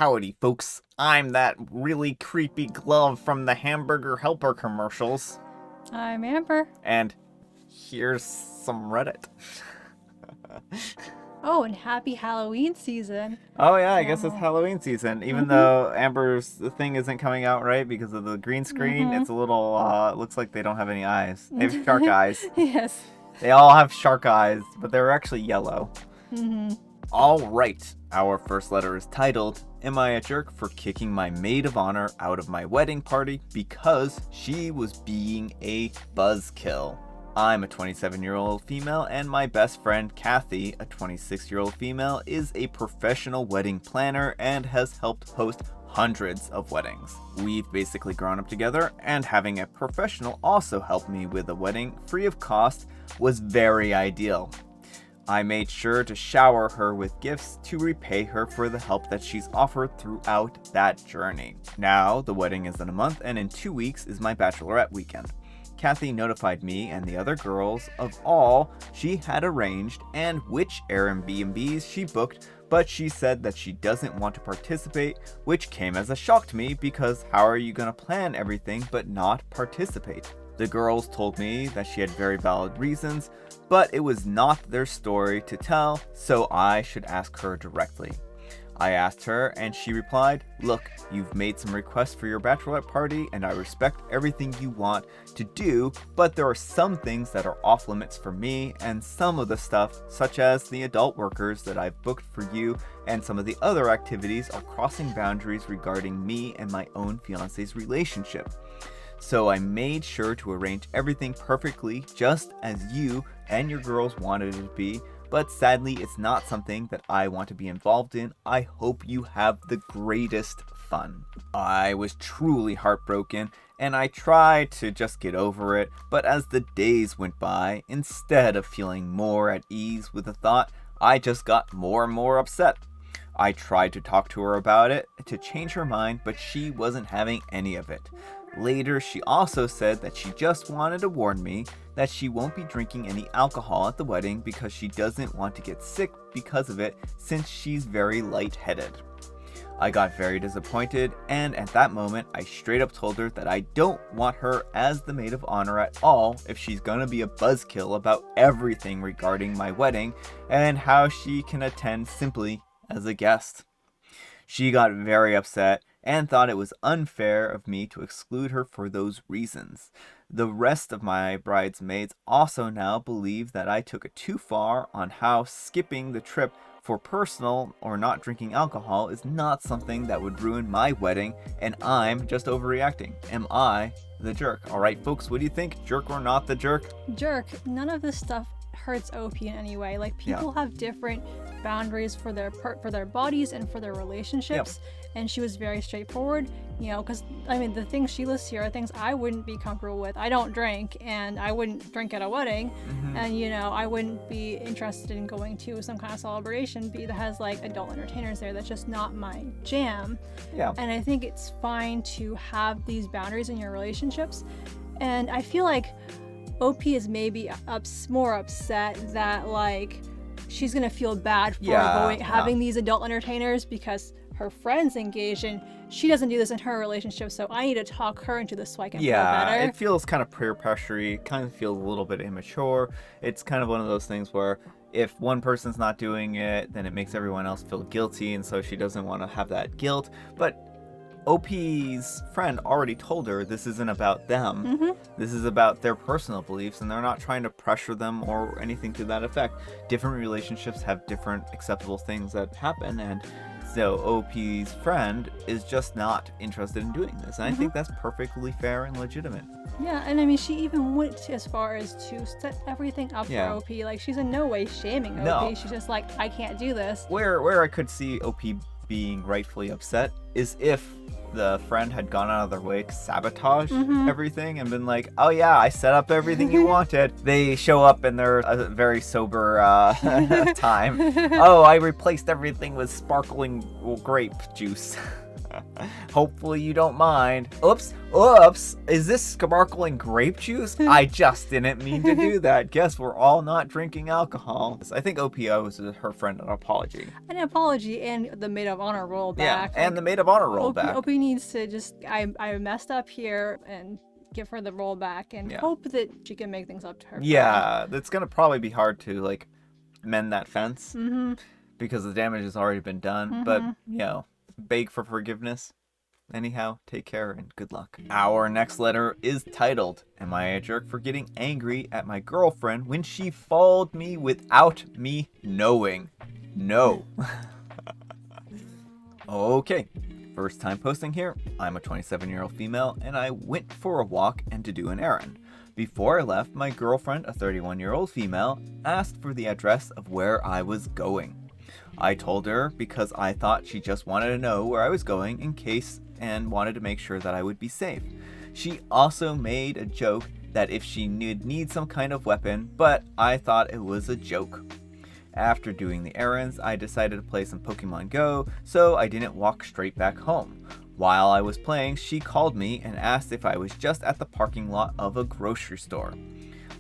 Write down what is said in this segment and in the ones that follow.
Howdy, folks. I'm that really creepy glove from the Hamburger Helper commercials. I'm Amber. And here's some Reddit. Oh, and happy Halloween season. Oh yeah, I guess it's Halloween season. Even though Amber's thing isn't coming out right because of the green screen, it's a little, looks like they don't have any eyes. They have shark eyes. Yes. They all have shark eyes, but they're actually yellow. Mm-hmm. All right, our first letter is titled, Am I a jerk for kicking my maid of honor out of my wedding party because she was being a buzzkill? I'm a 27-year-old female, and my best friend Kathy, a 26-year-old female, is a professional wedding planner and has helped host hundreds of weddings. We've basically grown up together, and having a professional also help me with a wedding free of cost was very ideal. I made sure to shower her with gifts to repay her for the help that she's offered throughout that journey. Now, the wedding is in a month, and in 2 weeks is my bachelorette weekend. Kathy notified me and the other girls of all she had arranged and which Airbnbs she booked, but she said that she doesn't want to participate, which came as a shock to me because how are you going to plan everything but not participate? The girls told me that she had very valid reasons, but it was not their story to tell, so I should ask her directly. I asked her and she replied, Look, you've made some requests for your bachelorette party and I respect everything you want to do, but there are some things that are off limits for me and some of the stuff, such as the adult workers that I've booked for you and some of the other activities are crossing boundaries regarding me and my own fiance's relationship. So I made sure to arrange everything perfectly just as you and your girls wanted it to be, but sadly it's not something that I want to be involved in. I hope you have the greatest fun. I was truly heartbroken and I tried to just get over it, but as the days went by, instead of feeling more at ease with the thought, I just got more and more upset. I tried to talk to her about it to change her mind, but she wasn't having any of it. Later, she also said that she just wanted to warn me that she won't be drinking any alcohol at the wedding because she doesn't want to get sick because of it since she's very lightheaded. I got very disappointed, and at that moment, I straight up told her that I don't want her as the maid of honor at all if she's gonna be a buzzkill about everything regarding my wedding and how she can attend simply as a guest. She got very upset and thought it was unfair of me to exclude her for those reasons. The rest of my bridesmaids also now believe that I took it too far on how skipping the trip for personal or not drinking alcohol is not something that would ruin my wedding, and I'm just overreacting. Am I the jerk? Alright folks, what do you think? Jerk or not the jerk? Jerk. None of this stuff hurts OP in any way. Like, people have different boundaries for their bodies and for their relationships. And she was very straightforward, because, the things she lists here are things I wouldn't be comfortable with. I don't drink, and I wouldn't drink at a wedding. And, I wouldn't be interested in going to some kind of celebration that has, adult entertainers there. That's just not my jam. Yeah. And I think it's fine to have these boundaries in your relationships. And I feel like OP is maybe more upset that, she's going to feel bad for having these adult entertainers because her friends engaged and she doesn't do this in her relationship, so I need to talk her into this so I can feel better. It feels kind of peer pressure-y, kind of feels a little bit immature. It's kind of one of those things where if one person's not doing it, then it makes everyone else feel guilty, and so she doesn't want to have that guilt. But OP's friend already told her this isn't about them. This is about their personal beliefs, and they're not trying to pressure them or anything to that effect. Different relationships have different acceptable things that happen, and so OP's friend is just not interested in doing this. And I think that's perfectly fair and legitimate. Yeah, and she even went as far as to set everything up for OP. She's in no way shaming OP. She's just I can't do this. Where I could see OP being rightfully upset is if the friend had gone out of their way to sabotage everything and been like, oh yeah, I set up everything you wanted. They show up in their very sober time. Oh, I replaced everything with sparkling grape juice. Hopefully you don't mind. Oops, is this sparkling grape juice? I just didn't mean to do that. Guess we're all not drinking alcohol. I think OP owes her friend an apology. An apology and the maid of honor rollback. Yeah, and the maid of honor rollback. OP needs to just, I messed up here, and give her the rollback and hope that she can make things up to her. Yeah, it's going to probably be hard to, like, mend that fence because the damage has already been done. But, you know, beg for forgiveness. Anyhow, take care and good luck. Our next letter is titled, Am I a jerk for getting angry at my girlfriend when she followed me without me knowing? No. Okay, first time posting here. I'm a 27-year-old female and I went for a walk and to do an errand. Before I left, my girlfriend, a 31-year-old female, asked for the address of where I was going. I told her because I thought she just wanted to know where I was going in case and wanted to make sure that I would be safe. She also made a joke that if she need some kind of weapon, but I thought it was a joke. After doing the errands, I decided to play some Pokemon Go, so I didn't walk straight back home. While I was playing, she called me and asked if I was just at the parking lot of a grocery store.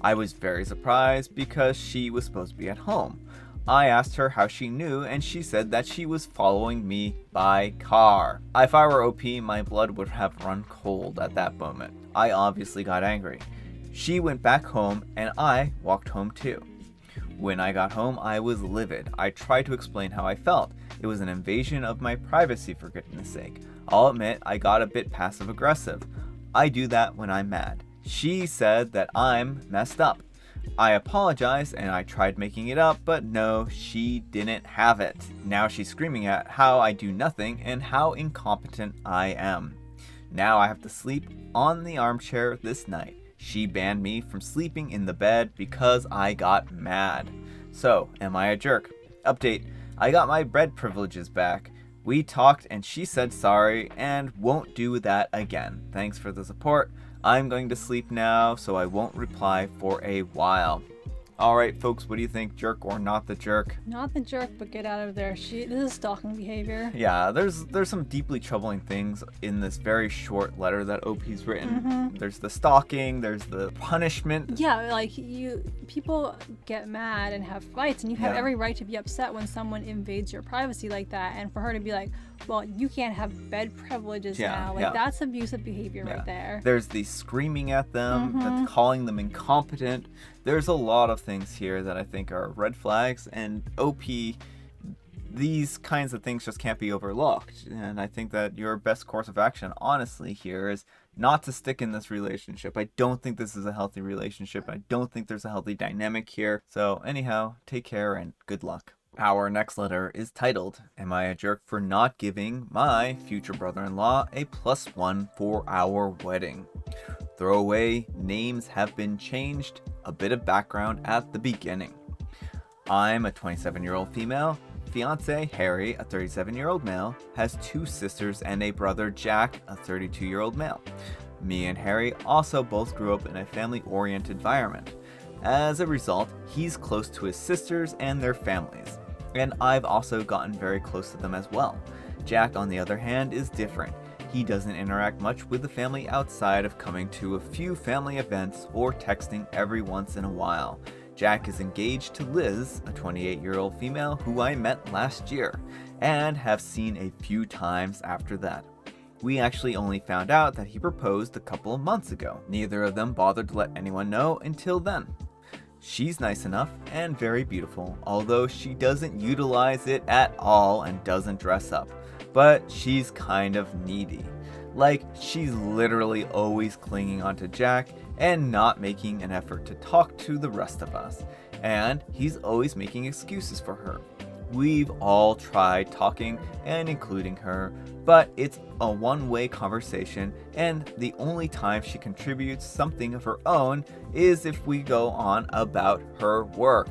I was very surprised because she was supposed to be at home. I asked her how she knew, and she said that she was following me by car. If I were OP, my blood would have run cold at that moment. I obviously got angry. She went back home, and I walked home too. When I got home, I was livid. I tried to explain how I felt. It was an invasion of my privacy, for goodness sake. I'll admit I got a bit passive aggressive. I do that when I'm mad. She said that I'm messed up. I apologized and I tried making it up, but no, she didn't have it. Now she's screaming at how I do nothing and how incompetent I am. Now I have to sleep on the armchair this night. She banned me from sleeping in the bed because I got mad. So, am I a jerk? Update, I got my bed privileges back. We talked and she said sorry and won't do that again. Thanks for the support. I'm going to sleep now, so I won't reply for a while. Alright, folks, what do you think? Jerk or not the jerk? Not the jerk, but get out of there. This is stalking behavior. Yeah, there's some deeply troubling things in this very short letter that OP's written. There's the stalking, there's the punishment. Yeah, like people get mad and have fights, and you have every right to be upset when someone invades your privacy like that. And for her to be like, well, you can't have bed privileges now. That's abusive behavior right there. There's the screaming at them, calling them incompetent. There's a lot of things here that I think are red flags, and OP, these kinds of things just can't be overlooked. And I think that your best course of action, honestly, here is not to stick in this relationship. I don't think this is a healthy relationship. I don't think there's a healthy dynamic here. So anyhow, take care and good luck. Our next letter is titled, Am I a jerk for not giving my future brother-in-law a +1 for our wedding? Throwaway names have been changed. A bit of background at the beginning. I'm a 27-year-old female. Fiance Harry, a 37-year-old male, has 2 sisters and a brother Jack, a 32-year-old male. Me and Harry also both grew up in a family-oriented environment. As a result, he's close to his sisters and their families, and I've also gotten very close to them as well. Jack, on the other hand, is different. He doesn't interact much with the family outside of coming to a few family events or texting every once in a while. Jack is engaged to Liz, a 28-year-old female who I met last year, and have seen a few times after that. We actually only found out that he proposed a couple of months ago. Neither of them bothered to let anyone know until then. She's nice enough and very beautiful, although she doesn't utilize it at all and doesn't dress up. But she's kind of needy. Like, she's literally always clinging onto Jack and not making an effort to talk to the rest of us. And he's always making excuses for her. We've all tried talking and including her, but it's a one-way conversation, and the only time she contributes something of her own is if we go on about her work.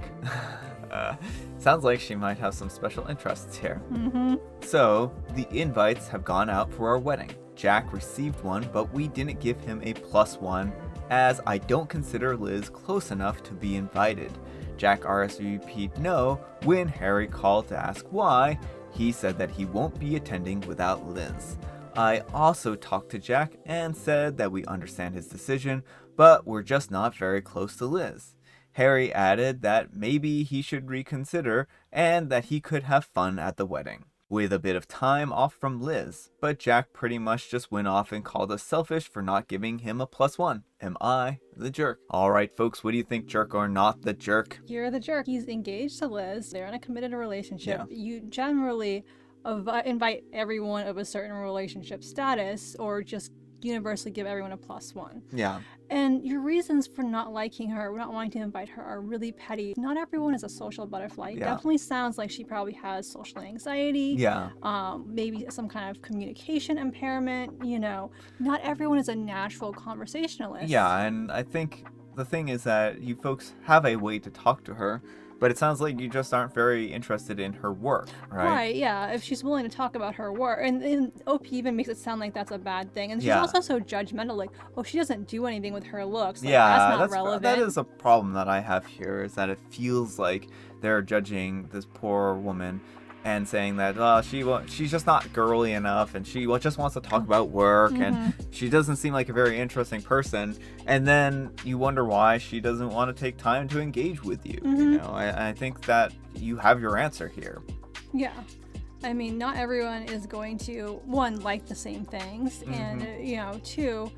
Sounds like she might have some special interests here. Mm-hmm. So, the invites have gone out for our wedding. Jack received one, but we didn't give him a +1, as I don't consider Liz close enough to be invited. Jack RSVP'd no when Harry called to ask why. He said that he won't be attending without Liz. I also talked to Jack and said that we understand his decision, but we're just not very close to Liz. Harry added that maybe he should reconsider and that he could have fun at the wedding, with a bit of time off from Liz. But Jack pretty much just went off and called us selfish for not giving him a +1. Am I the jerk? Alright folks, what do you think, jerk or not the jerk? You're the jerk. He's engaged to Liz. They're in a committed relationship. Yeah. You generally invite everyone of a certain relationship status, or just universally give everyone a +1. Yeah. And your reasons for not liking her, not wanting to invite her, are really petty. Not everyone is a social butterfly. It definitely sounds like she probably has social anxiety. Yeah. Maybe some kind of communication impairment. You know, not everyone is a natural conversationalist. Yeah, and I think the thing is that you folks have a way to talk to her, but it sounds like you just aren't very interested in her work, right? Right, yeah. If she's willing to talk about her work, and OP even makes it sound like that's a bad thing. And she's also so judgmental, like, oh, she doesn't do anything with her looks. Like, that's not relevant. That is a problem that I have here, is that it feels like they're judging this poor woman and saying that she's just not girly enough, and she just wants to talk about work, and she doesn't seem like a very interesting person. And then you wonder why she doesn't want to take time to engage with you. You know, I think that you have your answer here. Yeah. I mean, not everyone is going to, one, like the same things, and, you know, two,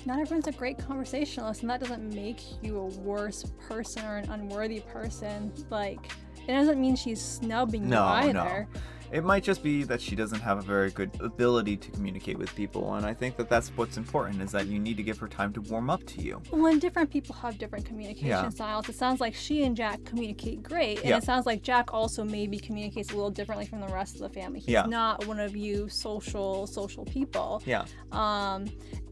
not everyone's a great conversationalist, and that doesn't make you a worse person or an unworthy person. Like, it doesn't mean she's snubbing you either. No. It might just be that she doesn't have a very good ability to communicate with people, and I think that that's what's important, is that you need to give her time to warm up to you. Well, and different people have different communication styles. It sounds like she and Jack communicate great, and it sounds like Jack also maybe communicates a little differently from the rest of the family. He's not one of you social people. Yeah.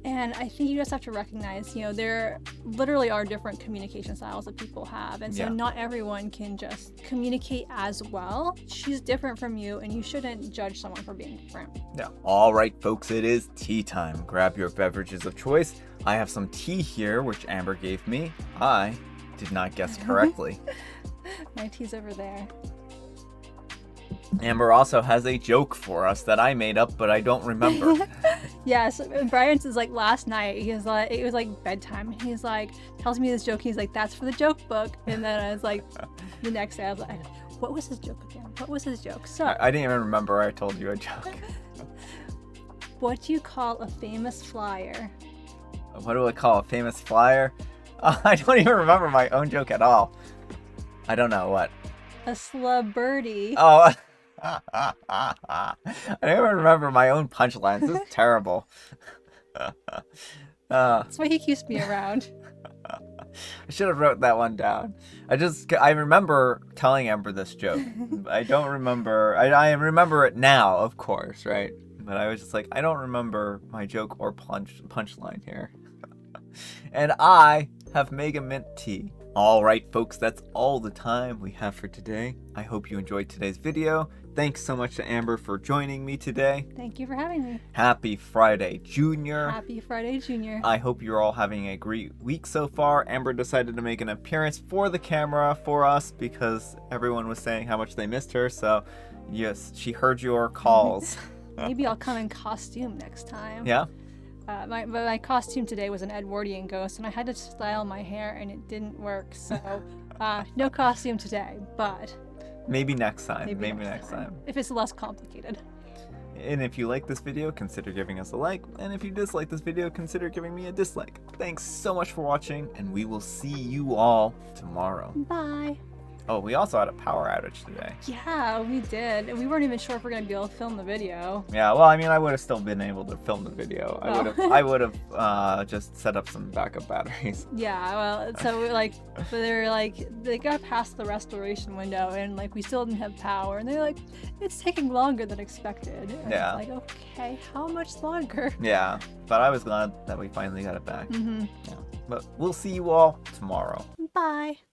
And I think you just have to recognize, you know, there literally are different communication styles that people have. And so not everyone can just communicate as well. She's different from you, and you shouldn't judge someone for being different. Yeah. All right, folks, it is tea time. Grab your beverages of choice. I have some tea here, which Amber gave me. I did not guess correctly. My tea's over there. Amber also has a joke for us that I made up, but I don't remember. Yes, Brian's is like last night. He was like, it was like bedtime. He's like, tells me this joke. He's like, that's for the joke book. And then I was like, the next day I was like, what was his joke again? What was his joke? So I didn't even remember I told you a joke. What do you call a famous flyer? What do I call a famous flyer? I don't even remember my own joke at all. I don't know what. A celebrity. Oh. I don't even remember my own punchlines. This is terrible. That's why he keeps me around. I should have wrote that one down. I remember telling Amber this joke. I don't remember. I remember it now, of course, right? But I was just like, I don't remember my joke or punchline here. And I have Mega Mint tea. Alright folks, that's all the time we have for today. I hope you enjoyed today's video. Thanks so much to Amber for joining me today. Thank you for having me. Happy Friday, Junior. Happy Friday, Junior. I hope you're all having a great week so far. Amber decided to make an appearance for the camera for us because everyone was saying how much they missed her. So yes, she heard your calls. Maybe I'll come in costume next time. Yeah? My costume today was an Edwardian ghost, and I had to style my hair, and it didn't work. So, no costume today, but maybe next time. Maybe next time. If it's less complicated. And if you like this video, consider giving us a like. And if you dislike this video, consider giving me a dislike. Thanks so much for watching, and we will see you all tomorrow. Bye. Oh, we also had a power outage today. Yeah, we did. And we weren't even sure if we're going to be able to film the video. Yeah, well, I mean, I would have still been able to film the video. I would have just set up some backup batteries. Yeah, well, so they got past the restoration window, and we still didn't have power. And they're like, it's taking longer than expected. And yeah. It's like, okay, how much longer? Yeah, but I was glad that we finally got it back. Mm-hmm. Yeah. But we'll see you all tomorrow. Bye.